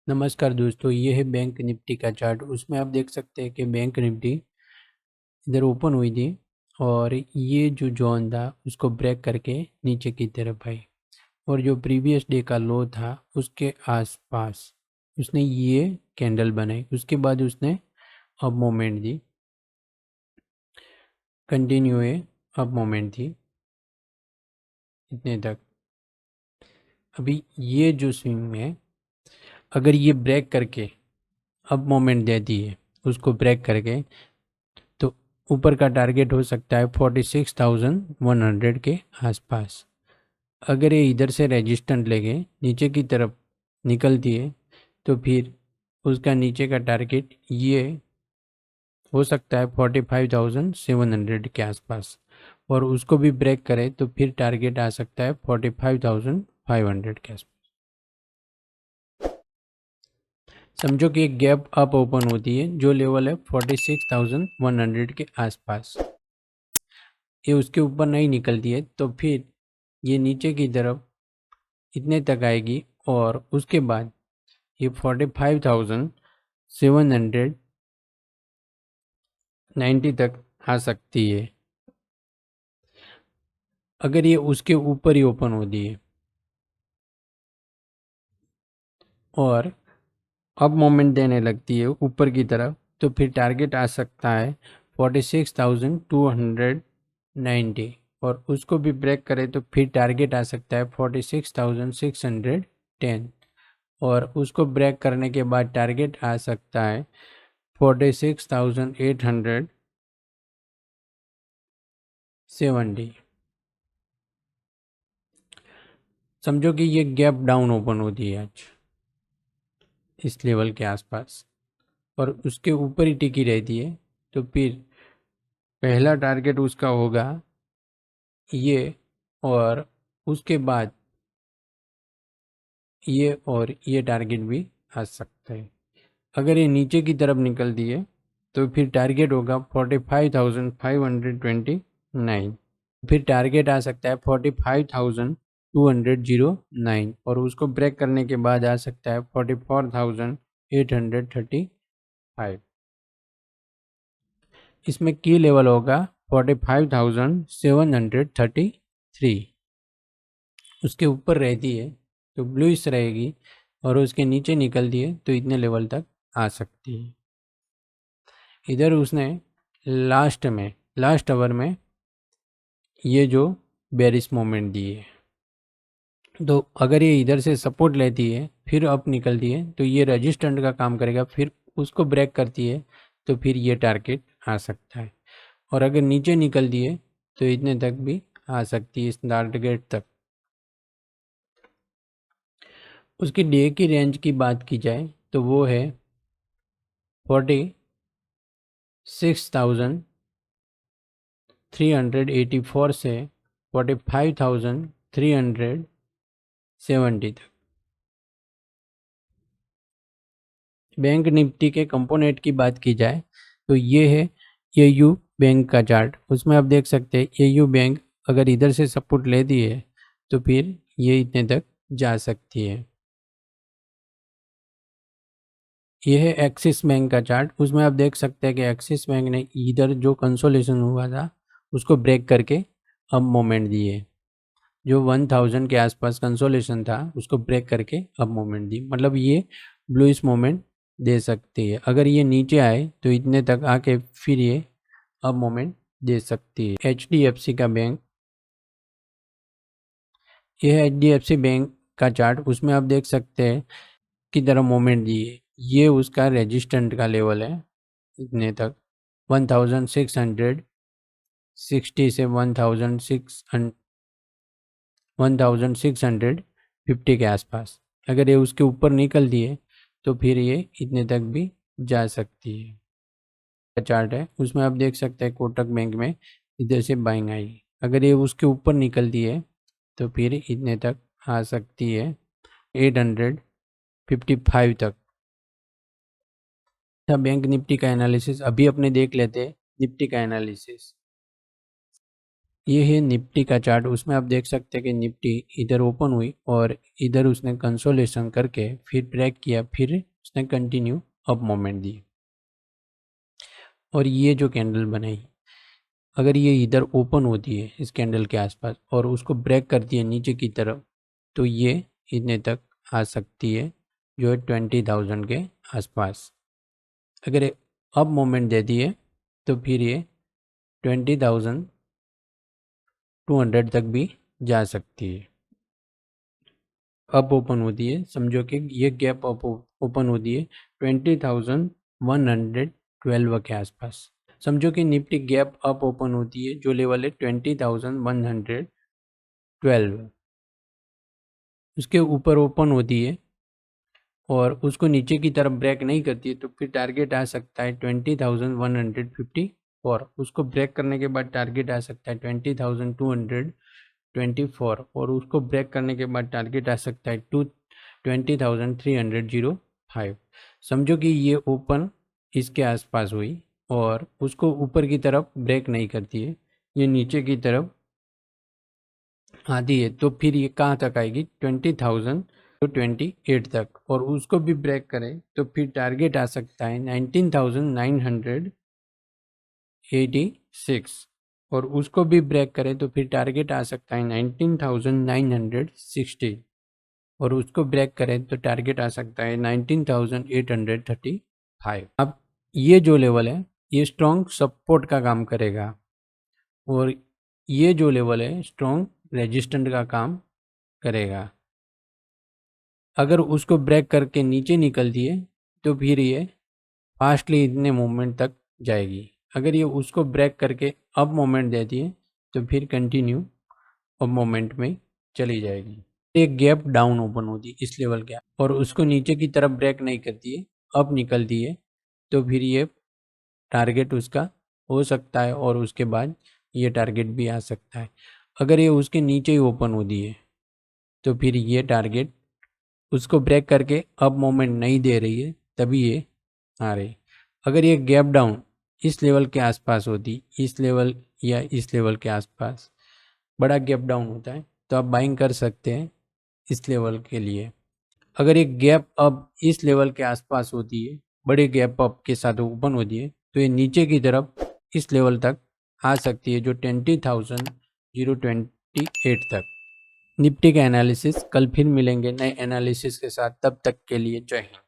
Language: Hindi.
नमस्कार दोस्तों, ये है बैंक निफ्टी का चार्ट। उसमें आप देख सकते हैं कि बैंक निफ्टी इधर ओपन हुई थी और ये जो जोन था उसको ब्रेक करके नीचे की तरफ आई और जो प्रीवियस डे का लो था उसके आसपास उसने ये कैंडल बनाई। उसके बाद उसने अप मोमेंट दी, कंटिन्यू अप मोमेंट थी इतने तक। अभी ये जो स्विंग है, अगर ये ब्रेक करके अप मोमेंट देती है, उसको ब्रेक करके, तो ऊपर का टारगेट हो सकता है 46,100 के आसपास। अगर ये इधर से रेजिस्टेंट लेके नीचे की तरफ निकलती है तो फिर उसका नीचे का टारगेट ये हो सकता है 45,700 के आसपास, और उसको भी ब्रेक करे तो फिर टारगेट आ सकता है 45,500 के आसपास। समझो कि एक गैप अप ओपन होती है, जो लेवल है 46,100 के आसपास। ये उसके ऊपर नहीं निकलती है तो फिर ये नीचे की तरफ इतने तक आएगी और उसके बाद ये 45,790 तक आ सकती है। अगर ये उसके ऊपर ही ओपन होती है और अब मोमेंट देने लगती है ऊपर की तरफ, तो फिर टारगेट आ सकता है 46,290, और उसको भी ब्रेक करे तो फिर टारगेट आ सकता है 46,610, और उसको ब्रेक करने के बाद टारगेट आ सकता है 46,870। समझो कि ये गैप डाउन ओपन होती है आज इस लेवल के आसपास और उसके ऊपर ही टिकी रहती है, तो फिर पहला टारगेट उसका होगा ये, और उसके बाद ये और ये टारगेट भी आ सकता है। अगर ये नीचे की तरफ निकलती है तो फिर टारगेट होगा 45,529, फिर टारगेट आ सकता है 45,209, और उसको ब्रेक करने के बाद आ सकता है 44,835। इसमें की लेवल होगा 45,733। उसके ऊपर रहती है तो ब्लूइश रहेगी, और उसके नीचे निकलती है तो इतने लेवल तक आ सकती है। इधर उसने लास्ट आवर में ये जो बेरिश मोमेंट दी है, तो अगर ये इधर से सपोर्ट लेती है फिर अप निकलती है तो ये रेजिस्टेंट का काम करेगा, फिर उसको ब्रेक करती है तो फिर ये टारगेट आ सकता है, और अगर नीचे निकलती है तो इतने तक भी आ सकती है इस टारगेट तक। उसकी डे की रेंज की बात की जाए तो वो है 46,384 से 45,370 तक। बैंक निफ्टी के कंपोनेंट की बात की जाए तो ये है एयू बैंक का चार्ट। उसमें आप देख सकते हैं एयू बैंक अगर इधर से सपोर्ट लेती है तो फिर ये इतने तक जा सकती है। ये है एक्सिस बैंक का चार्ट। उसमें आप देख सकते हैं कि एक्सिस बैंक ने इधर जो कंसोलेशन हुआ था उसको ब्रेक करके अब मोमेंट दिए। जो 1000 के आसपास कंसोलेशन था उसको ब्रेक करके अब मोमेंट दी, मतलब ये ब्लूइश मोमेंट दे सकती है। अगर ये नीचे आए तो इतने तक आके फिर ये अब मोमेंट दे सकती है। HDFC का बैंक, ये है HDFC बैंक का चार्ट। उसमें आप देख सकते हैं की तरह मोमेंट दिए, ये उसका रेजिस्टेंट का लेवल है इतने तक 1660 से 1650 के आसपास। अगर ये उसके ऊपर निकल दिए तो फिर ये इतने तक भी जा सकती है। चार्ट है उसमें आप देख सकते हैं कोटक बैंक में इधर से बाइंग आई, अगर ये उसके ऊपर निकलती है तो फिर इतने तक आ सकती है 855 तक। था बैंक निफ्टी का एनालिसिस। अभी अपने देख लेते हैं निफ्टी का एनालिसिस। ये है निफ्टी का चार्ट। उसमें आप देख सकते हैं कि निफ्टी इधर ओपन हुई और इधर उसने कंसोलेशन करके फिर ब्रेक किया, फिर उसने कंटिन्यू अप मोमेंट दी। और ये जो कैंडल बनाई, अगर ये इधर ओपन होती है इस कैंडल के आसपास और उसको ब्रेक करती है नीचे की तरफ, तो ये इतने तक आ सकती है, जो है 20,000 के आसपास। अगर अप मोमेंट देती है तो फिर ये 20,200 तक भी जा सकती है। अप ओपन होती है, समझो कि ये गैप अप ओपन होती है 20,112 के आसपास। समझो कि निफ्टी गैप अप ओपन होती है, जो लेवल है 20,112, उसके ऊपर ओपन होती है और उसको नीचे की तरफ ब्रेक नहीं करती है, तो फिर टारगेट आ सकता है 20,154। उसको ब्रेक करने के बाद टारगेट आ सकता है 20,224 और उसको ब्रेक करने के बाद टारगेट आ सकता है 20,305। समझो कि ये ओपन इसके आसपास हुई और उसको ऊपर की तरफ ब्रेक नहीं करती है, ये नीचे की तरफ आती है, तो फिर ये कहाँ तक आएगी 20,028 तक। और उसको भी ब्रेक करें तो फिर टारगेट आ सकता है 19,986 और उसको भी ब्रेक करें तो फिर टारगेट आ सकता है 19,960 और उसको ब्रेक करें तो टारगेट आ सकता है 19,835। अब ये जो लेवल है ये स्ट्रॉन्ग सपोर्ट का काम करेगा और ये जो लेवल है स्ट्रॉन्ग रेजिस्टेंट का काम करेगा। अगर उसको ब्रेक करके नीचे निकलती है तो फिर ये फास्टली इतने मोमेंट तक जाएगी। अगर ये उसको ब्रेक करके अप मोमेंट देती है तो फिर कंटिन्यू अप मोमेंट में चली जाएगी। एक गैप डाउन ओपन होती है इस लेवल के और उसको नीचे की तरफ ब्रेक नहीं करती है, अप निकलती है, तो फिर ये टारगेट उसका हो सकता है और उसके बाद ये टारगेट भी आ सकता है। अगर ये उसके नीचे ही ओपन होती है तो फिर ये टारगेट उसको ब्रेक करके अप मोमेंट नहीं दे रही है, तभी ये आ रही। अगर ये गैप डाउन इस लेवल के आसपास होती, इस लेवल या इस लेवल के आसपास बड़ा गैप डाउन होता है, तो आप बाइंग कर सकते हैं इस लेवल के लिए। अगर एक गैप अप इस लेवल के आसपास होती है, बड़े गैप अप के साथ ओपन होती है, तो ये नीचे की तरफ इस लेवल तक आ सकती है, जो 20,028 तक। निफ्टी का एनालिसिस कल फिर मिलेंगे नए एनालिसिस के साथ, तब तक के लिए जय हिंद।